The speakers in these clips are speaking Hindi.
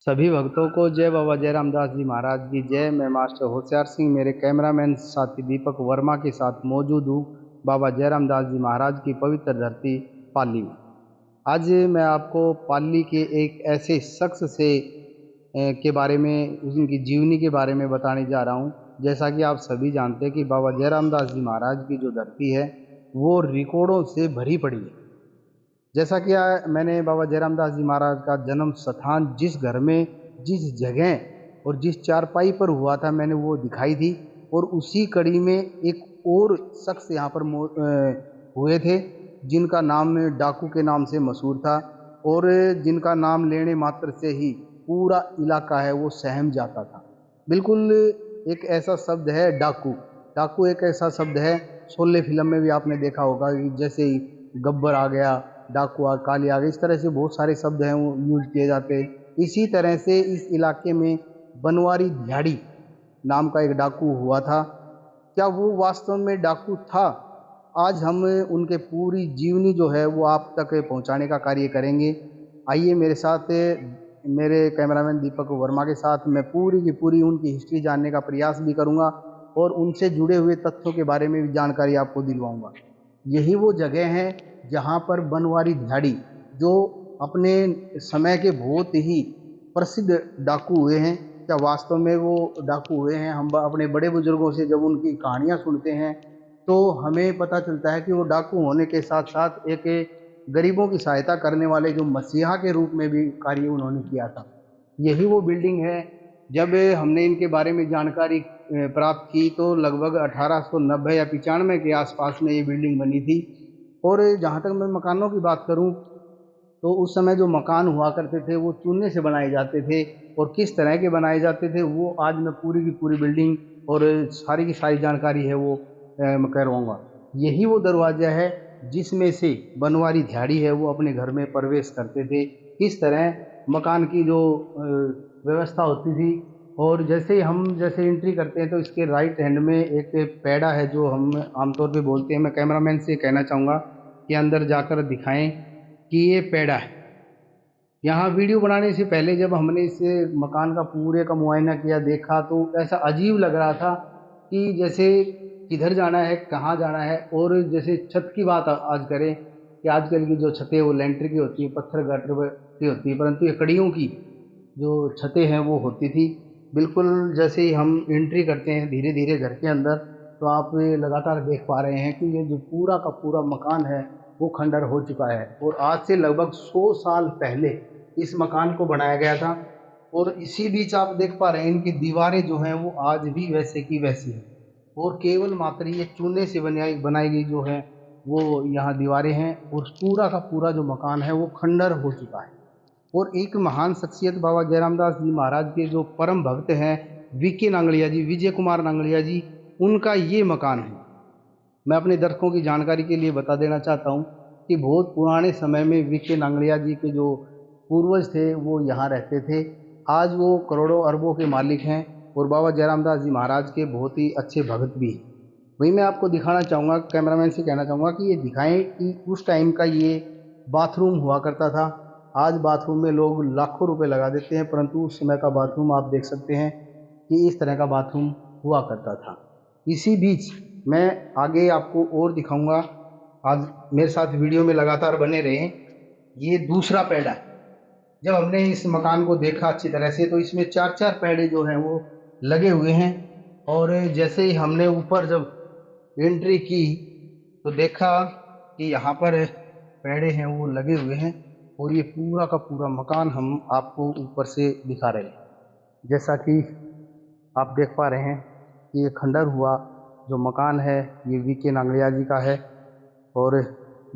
सभी भक्तों को जय बाबा जय रामदास जी महाराज की जय। मैं मास्टर होशियार सिंह मेरे कैमरामैन साथी दीपक वर्मा के साथ मौजूद हूँ बाबा जय रामदास जी महाराज की पवित्र धरती पाली में। आज मैं आपको पाली के एक ऐसे शख्स से के बारे में, उनकी जीवनी के बारे में बताने जा रहा हूँ। जैसा कि आप सभी जानते हैं कि बाबा जय रामदास जी महाराज की जो धरती है वो रिकॉर्डों से भरी पड़ी है। जैसा कि मैंने बाबा जयराम दास जी महाराज का जन्म स्थान, जिस घर में, जिस जगह और जिस चारपाई पर हुआ था, मैंने वो दिखाई थी। और उसी कड़ी में एक और शख्स यहाँ पर हुए थे जिनका नाम डाकू के नाम से मशहूर था और जिनका नाम लेने मात्र से ही पूरा इलाका है वो सहम जाता था। बिल्कुल एक ऐसा शब्द है डाकू। डाकू एक ऐसा शब्द है, शोले फिल्म में भी आपने देखा होगा कि जैसे ही गब्बर आ गया, डाकू आ, काली आ गई, इस तरह से बहुत सारे शब्द हैं वो यूज किए जाते हैं। इसी तरह से इस इलाके में बनवारी दिहाड़ी नाम का एक डाकू हुआ था। क्या वो वास्तव में डाकू था? आज हम उनके पूरी जीवनी जो है वो आप तक पहुंचाने का कार्य करेंगे। आइए मेरे साथ, मेरे कैमरामैन दीपक वर्मा के साथ मैं पूरी की पूरी उनकी हिस्ट्री जानने का प्रयास भी करूंगा और उनसे जुड़े हुए तथ्यों के बारे में भी जानकारी आपको दिलवाऊंगा। यही वो जगह है जहाँ पर बनवारी दिहाड़ी, जो अपने समय के बहुत ही प्रसिद्ध डाकू हुए हैं, क्या वास्तव में वो डाकू हुए हैं? हम अपने बड़े बुजुर्गों से जब उनकी कहानियाँ सुनते हैं तो हमें पता चलता है कि वो डाकू होने के साथ साथ एक गरीबों की सहायता करने वाले जो मसीहा के रूप में भी कार्य उन्होंने किया था। यही वो बिल्डिंग है। जब हमने इनके बारे में जानकारी प्राप्त की तो लगभग 1890 या 95 के आसपास में ये बिल्डिंग बनी थी। और जहाँ तक मैं मकानों की बात करूँ तो उस समय जो मकान हुआ करते थे वो चूने से बनाए जाते थे। और किस तरह के बनाए जाते थे वो आज मैं पूरी की पूरी बिल्डिंग और सारी की सारी जानकारी है वो मैं करवाऊंगा। यही वो दरवाजा है जिसमें से बनवारी झाड़ी है वो अपने घर में प्रवेश करते थे। किस तरह मकान की जो व्यवस्था होती थी। और जैसे ही हम जैसे एंट्री करते हैं तो इसके राइट हैंड में एक पैड़ा है जो हम आमतौर पे बोलते हैं। मैं कैमरामैन से कहना चाहूँगा कि अंदर जाकर दिखाएं कि ये पेड़ा है। यहाँ वीडियो बनाने से पहले जब हमने इस मकान का पूरे का मुआयना किया, देखा, तो ऐसा अजीब लग रहा था कि जैसे किधर जाना है, कहाँ जाना है। और जैसे छत की बात आज करें कि आजकल की जो छतें वो लेंटर की होती है, पत्थर गाटर की होती है, परंतु ये कड़ियों की जो छतें हैं वो होती थी। बिल्कुल जैसे ही हम एंट्री करते हैं धीरे धीरे घर के अंदर, तो आप ये लगातार देख पा रहे हैं कि ये जो पूरा का पूरा मकान है वो खंडर हो चुका है। और आज से लगभग 100 साल पहले इस मकान को बनाया गया था। और इसी बीच आप देख पा रहे हैं इनकी दीवारें जो हैं वो आज भी वैसे की वैसी हैं। और केवल मात्र ये चूने से बनाई बनाई गई जो है वो यहाँ दीवारें हैं। और पूरा का पूरा जो मकान है वो खंडर हो चुका है। और एक महान शख्सियत बाबा जयराम दास जी महाराज के जो परम भक्त हैं वीके नांगलिया जी, विजय कुमार नांगलिया जी, उनका ये मकान है। मैं अपने दर्शकों की जानकारी के लिए बता देना चाहता हूँ कि बहुत पुराने समय में वीके नांगलिया जी के जो पूर्वज थे वो यहाँ रहते थे। आज वो करोड़ों अरबों के मालिक हैं और बाबा जयराम दास जी महाराज के बहुत ही अच्छे भक्त भी हैं। वही मैं आपको दिखाना चाहूँगा, कैमरामैन से कहना चाहूँगा कि ये दिखाएं कि उस टाइम का ये बाथरूम हुआ करता था। आज बाथरूम में लोग लाखों रुपए लगा देते हैं, परंतु उस समय का बाथरूम आप देख सकते हैं कि इस तरह का बाथरूम हुआ करता था। इसी बीच मैं आगे आपको और दिखाऊंगा। आज मेरे साथ वीडियो में लगातार बने रहें। ये दूसरा पैड़ा है। जब हमने इस मकान को देखा अच्छी तरह से तो इसमें चार चार पैड़े जो हैं वो लगे हुए हैं। और जैसे ही हमने ऊपर जब एंट्री की तो देखा कि यहाँ पर पैड़े हैं वो लगे हुए हैं। और ये पूरा का पूरा मकान हम आपको ऊपर से दिखा रहे हैं। जैसा कि आप देख पा रहे हैं कि ये खंडर हुआ जो मकान है ये वीके नांगलिया जी का है। और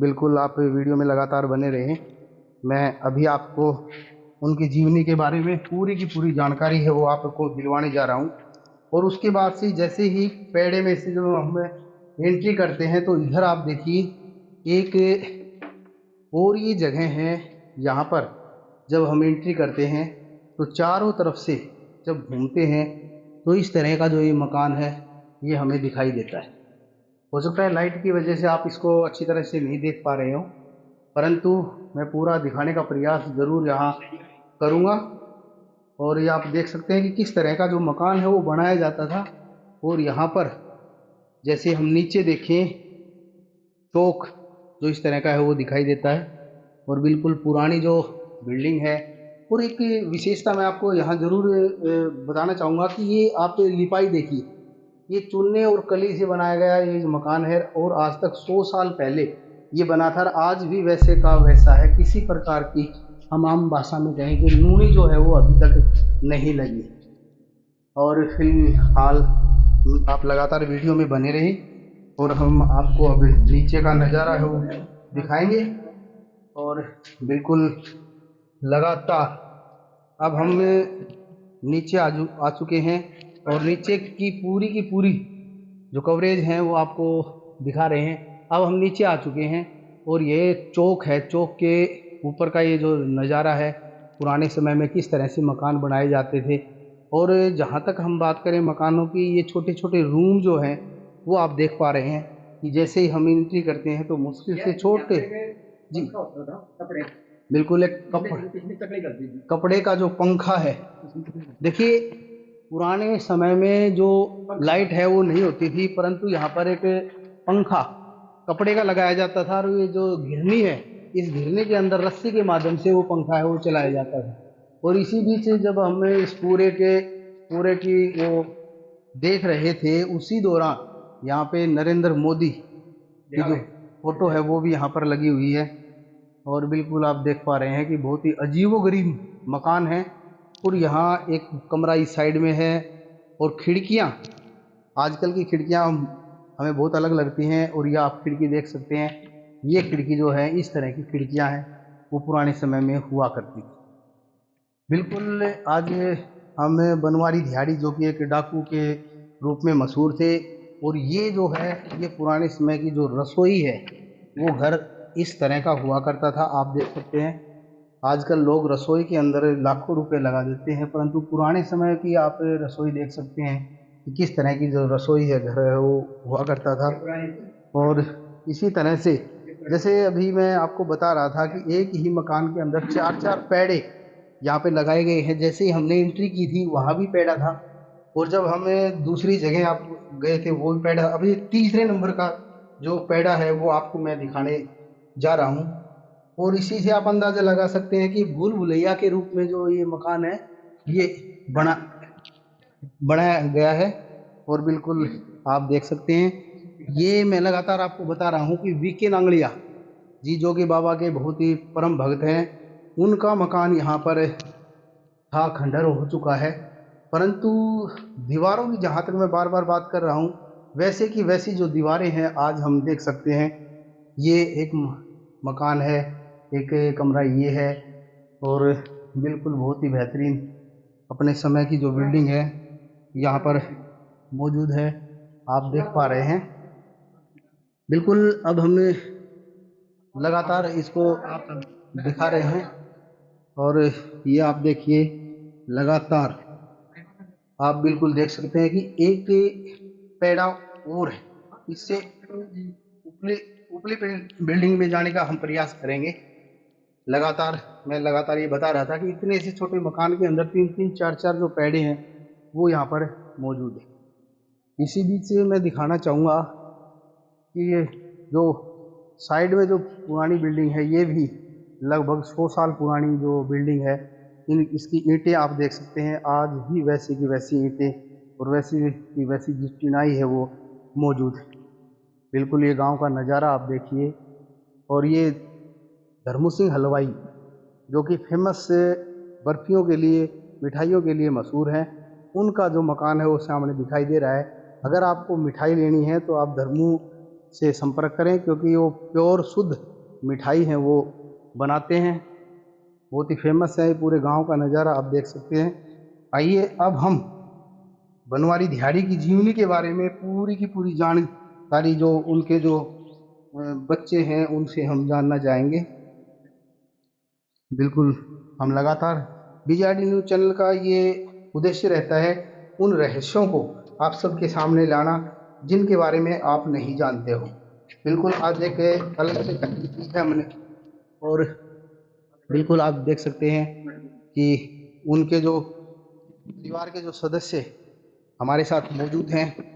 बिल्कुल आप वीडियो में लगातार बने रहें। मैं अभी आपको उनकी जीवनी के बारे में पूरी की पूरी जानकारी है वो आपको दिलवाने जा रहा हूँ। और उसके बाद से जैसे ही पेड़े में से जो हम एंट्री करते हैं तो इधर आप देखिए एक और ये जगह है। यहाँ पर जब हम एंट्री करते हैं तो चारों तरफ से जब घूमते हैं तो इस तरह का जो ये मकान है ये हमें दिखाई देता है। हो सकता है लाइट की वजह से आप इसको अच्छी तरह से नहीं देख पा रहे हो, परंतु मैं पूरा दिखाने का प्रयास ज़रूर यहाँ करूँगा। और ये आप देख सकते हैं कि किस तरह का जो मकान है वो बनाया जाता था। और यहाँ पर जैसे हम नीचे देखें, चौक जो इस तरह का है वो दिखाई देता है, और बिल्कुल पुरानी जो बिल्डिंग है। और एक विशेषता मैं आपको यहाँ ज़रूर बताना चाहूँगा कि ये आप लिपाई देखिए, ये चूने और कली से बनाया गया ये जो मकान है, और आज तक 100 साल पहले ये बना था, और आज भी वैसे का वैसा है। किसी प्रकार की, हम आम भाषा में कहें कि नूनी जो है वो अभी तक नहीं लगी। और फिलहाल आप लगातार वीडियो में बने रहिए, और हम आपको अभी नीचे का नज़ारा है वो दिखाएंगे। और बिल्कुल लगातार अब हम नीचे आ चुके हैं, और नीचे की पूरी जो कवरेज है वो आपको दिखा रहे हैं। अब हम नीचे आ चुके हैं, और ये चौक है। चौक के ऊपर का ये जो नज़ारा है, पुराने समय में किस तरह से मकान बनाए जाते थे। और जहाँ तक हम बात करें मकानों की, ये छोटे छोटे रूम जो हैं वो आप देख पा रहे हैं कि जैसे ही हम एंट्री करते हैं तो मुश्किल से छोटे, जी बिल्कुल, एक कपड़े का जो पंखा है। देखिए, पुराने समय में जो लाइट है वो नहीं होती थी, परंतु यहाँ पर एक पंखा कपड़े का लगाया जाता था, और ये जो घिरनी है, इस घिरनी के अंदर रस्सी के माध्यम से वो पंखा है वो चलाया जाता था। और इसी बीच जब हम इस पूरे की वो देख रहे थे, उसी दौरान यहाँ पे नरेंद्र मोदी की जो फोटो है वो भी यहाँ पर लगी हुई है। और बिल्कुल आप देख पा रहे हैं कि बहुत ही अजीबोगरीब मकान है। और यहाँ एक कमरा इस साइड में है, और खिड़कियाँ, आजकल की खिड़कियाँ हमें बहुत अलग लगती हैं। और ये आप खिड़की देख सकते हैं, ये खिड़की जो है, इस तरह की खिड़कियाँ हैं, वो पुराने समय में हुआ करती थी। बिल्कुल, आज हम बनवारी दिहाड़ी, जो कि एक डाकू के रूप में मशहूर थे। और ये जो है, ये पुराने समय की जो रसोई है, वो घर इस तरह का हुआ करता था। आप देख सकते हैं, आजकल लोग रसोई के अंदर लाखों रुपए लगा देते हैं, परंतु पुराने समय की आप रसोई देख सकते हैं कि किस तरह की जो रसोई है, घर है, वो हुआ करता था। और इसी तरह से, जैसे अभी मैं आपको बता रहा था कि एक ही मकान के अंदर चार चार पैड़े यहाँ पे लगाए गए हैं। जैसे ही हमने एंट्री की थी वहाँ भी पैड़ा था, और जब हमें दूसरी जगह आप गए थे वो भी पैड़ा। अभी तीसरे नंबर का जो पैड़ा है वो आपको मैं दिखाने जा रहा हूँ। और इसी से आप अंदाजा लगा सकते हैं कि भूल भुलैया के रूप में जो ये मकान है, ये बना बनाया गया है। और बिल्कुल आप देख सकते हैं, ये मैं लगातार आपको बता रहा हूँ कि वीके नांगड़िया जी, जो कि बाबा के बहुत ही परम भक्त हैं, उनका मकान यहाँ पर था, खंडर हो चुका है। परंतु दीवारों की जहाँ तक मैं बार बार बात कर रहा हूँ, वैसे की वैसी जो दीवारें हैं आज हम देख सकते हैं। ये एक मकान है, एक कमरा ये है। और बिल्कुल बहुत ही बेहतरीन अपने समय की जो बिल्डिंग है यहाँ पर मौजूद है, आप देख पा रहे हैं। बिल्कुल, अब हम लगातार इसको आप दिखा रहे हैं। और ये आप देखिए, लगातार आप बिल्कुल देख सकते हैं कि एक पैड़ा और है। इससे ऊपरी ऊपरी बिल्डिंग में जाने का हम प्रयास करेंगे। लगातार मैं लगातार ये बता रहा था कि इतने से छोटे मकान के अंदर तीन तीन चार चार जो पैड़े हैं वो यहाँ पर मौजूद है। इसी बीच से मैं दिखाना चाहूँगा कि ये जो साइड में जो पुरानी बिल्डिंग है, ये भी लगभग 100 साल पुरानी जो बिल्डिंग है। इन इसकी ईंटें आप देख सकते हैं, आज भी वैसी की वैसी ईंटें और वैसी की वैसी जो चिनाई है वो मौजूद है। बिल्कुल, ये गांव का नज़ारा आप देखिए। और ये धर्मू सिंह हलवाई, जो कि फेमस बर्फियों के लिए, मिठाइयों के लिए मशहूर हैं, उनका जो मकान है वो सामने दिखाई दे रहा है। अगर आपको मिठाई लेनी है तो आप धर्मू से संपर्क करें, क्योंकि वो प्योर शुद्ध मिठाई है वो बनाते हैं। बहुत ही फेमस है, पूरे गांव का नज़ारा आप देख सकते हैं। आइए अब हम बनवारी दिहाड़ी की जीवनी के बारे में पूरी की पूरी जानकारी, जो उनके जो बच्चे हैं उनसे हम जानना चाहेंगे। बिल्कुल, हम लगातार बीजेडी न्यूज़ चैनल का ये उद्देश्य रहता है उन रहस्यों को आप सबके सामने लाना जिनके बारे में आप नहीं जानते हो। बिल्कुल, आज एक अलग से कहानी की है हमने। और बिल्कुल आप देख सकते हैं कि उनके जो परिवार के जो सदस्य हमारे साथ मौजूद हैं